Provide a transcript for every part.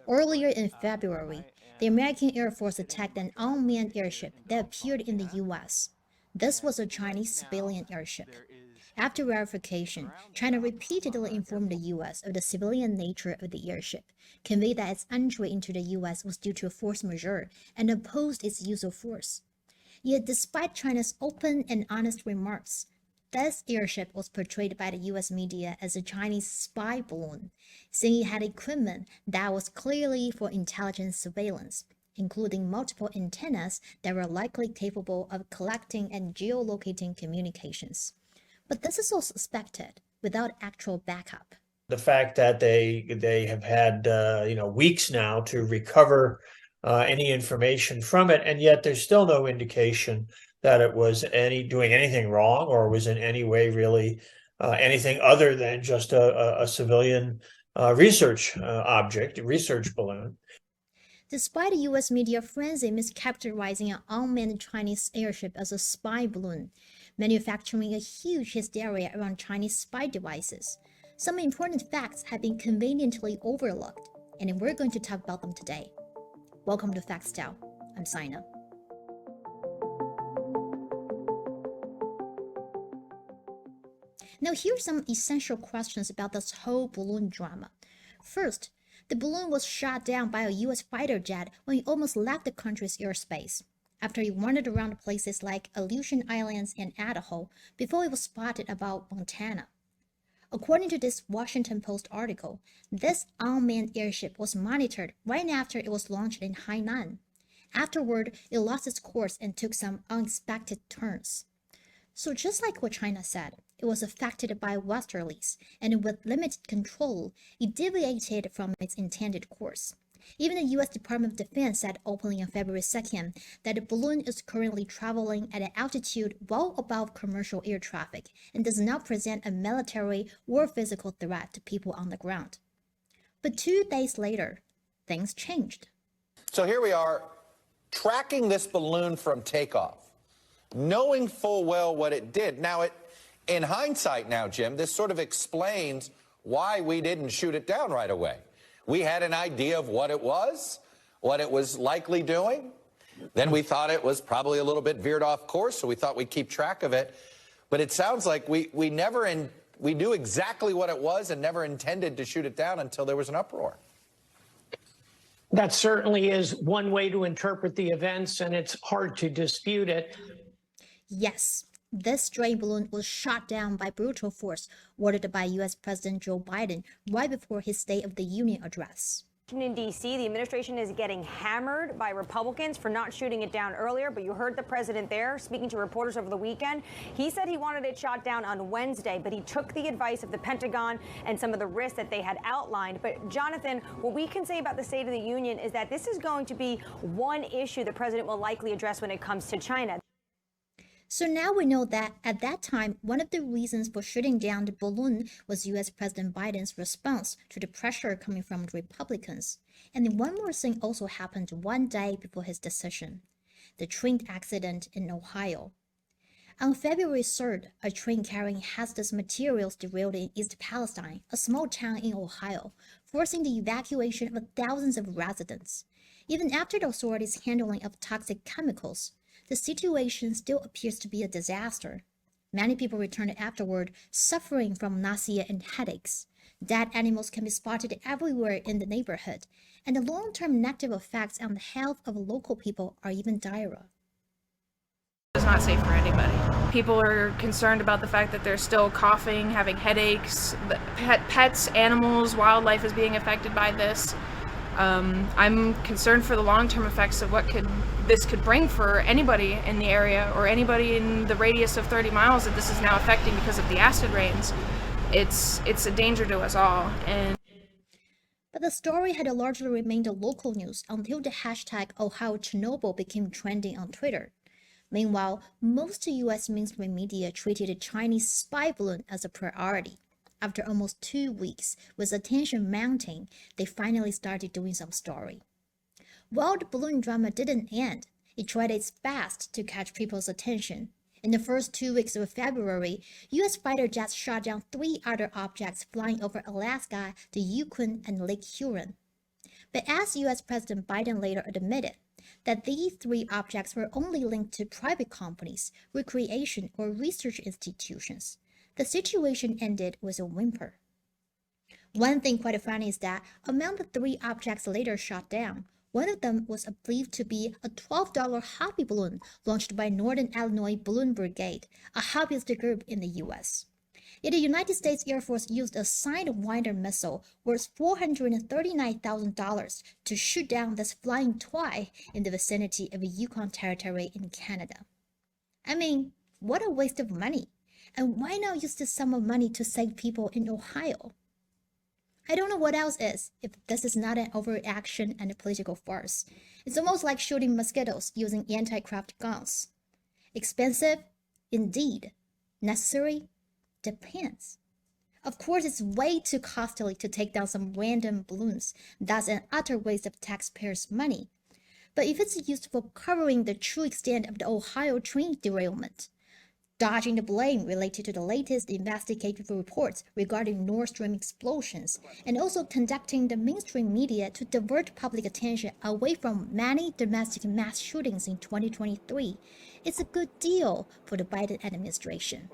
Earlier in February, the American Air Force attacked an unmanned airship that appeared in the US. This was a Chinese civilian airship. After verification, China repeatedly informed the US of the civilian nature of the airship, conveyed that its entry into the US was due to a force majeure, and opposed its use of force. Yet, despite China's open and honest remarks, this airship was portrayed by the US media as a Chinese spy balloon, saying it had equipment that was clearly for intelligence surveillance, including multiple antennas that were likely capable of collecting and geolocating communications. But this is all suspected, without actual backup. The fact that they have had weeks now to recover any information from it, and yet there's still no indication that it was doing anything wrong or was in any way really anything other than just a civilian research object, a research balloon. Despite the US media frenzy mischaracterizing an unmanned Chinese airship as a spy balloon, manufacturing a huge hysteria around Chinese spy devices, some important facts have been conveniently overlooked, and we're going to talk about them today. Welcome to Facts Tell. I'm Sina. Now, here's some essential questions about this whole balloon drama. First, the balloon was shot down by a US fighter jet when it almost left the country's airspace, after it wandered around places like Aleutian Islands and Idaho before it was spotted above Montana. According to this Washington Post article, this unmanned airship was monitored right after it was launched in Hainan. Afterward, it lost its course and took some unexpected turns. So just like what China said, it was affected by westerlies, and with limited control, it deviated from its intended course. Even the US Department of Defense said openly on February 2nd that the balloon is currently traveling at an altitude well above commercial air traffic and does not present a military or physical threat to people on the ground. But 2 days later, things changed. So here we are, tracking this balloon from takeoff, knowing full well what it did. Now, in hindsight now, Jim, this sort of explains why we didn't shoot it down right away. We had an idea of what it was likely doing. Then we thought it was probably a little bit veered off course, so we thought we'd keep track of it. But it sounds like we knew exactly what it was and never intended to shoot it down until there was an uproar. That certainly is one way to interpret the events, and it's hard to dispute it. Yes, this stray balloon was shot down by brutal force ordered by US President Joe Biden right before his State of the Union address. In D.C., the administration is getting hammered by Republicans for not shooting it down earlier, but you heard the president there speaking to reporters over the weekend. He said he wanted it shot down on Wednesday, but he took the advice of the Pentagon and some of the risks that they had outlined. But Jonathan, what we can say about the State of the Union is that this is going to be one issue the president will likely address when it comes to China. So now we know that at that time, one of the reasons for shooting down the balloon was US President Biden's response to the pressure coming from the Republicans. And one more thing also happened one day before his decision: the train accident in Ohio. On February 3rd, a train carrying hazardous materials derailed in East Palestine, a small town in Ohio, forcing the evacuation of thousands of residents. Even after the authorities' handling of toxic chemicals, the situation still appears to be a disaster. Many people returned afterward, suffering from nausea and headaches. Dead animals can be spotted everywhere in the neighborhood, and the long-term negative effects on the health of local people are even direr. It's not safe for anybody. People are concerned about the fact that they're still coughing, having headaches. Pets, animals, wildlife is being affected by this. I'm concerned for the long-term effects of what this could bring for anybody in the area or anybody in the radius of 30 miles that this is now affecting because of the acid rains. It's a danger to us all. But the story had largely remained local news until the hashtag #OhioChernobyl became trending on Twitter. Meanwhile, most US mainstream media treated the Chinese spy balloon as a priority. After almost 2 weeks, with attention mounting, they finally started doing some story. While the balloon drama didn't end, it tried its best to catch people's attention. In the first 2 weeks of February, US fighter jets shot down 3 other objects flying over Alaska, the Yukon, and Lake Huron. But as US President Biden later admitted, that these three objects were only linked to private companies, recreation, or research institutions, the situation ended with a whimper. One thing quite funny is that among the three objects later shot down, one of them was believed to be a $12 hobby balloon launched by Northern Illinois Balloon Brigade, a hobbyist group in the US. Yet the United States Air Force used a Sidewinder missile worth $439,000 to shoot down this flying toy in the vicinity of the Yukon Territory in Canada. I mean, what a waste of money. And why not use this sum of money to save people in Ohio? I don't know what else is, if this is not an overreaction and a political farce. It's almost like shooting mosquitoes using anti-craft guns. Expensive? Indeed. Necessary? Depends. Of course, it's way too costly to take down some random balloons. That's an utter waste of taxpayers' money. But if it's used for covering the true extent of the Ohio train derailment, dodging the blame related to the latest investigative reports regarding Nord Stream explosions, and also conducting the mainstream media to divert public attention away from many domestic mass shootings in 2023, it's a good deal for the Biden administration.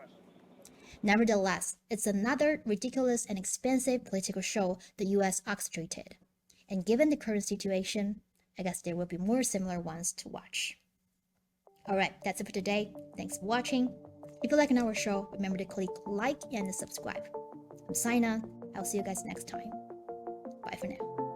Nevertheless, it's another ridiculous and expensive political show the US orchestrated. And given the current situation, I guess there will be more similar ones to watch. Alright, that's it for today. Thanks for watching. If you like our show, remember to click like and subscribe. I'm Sina. I'll see you guys next time. Bye for now.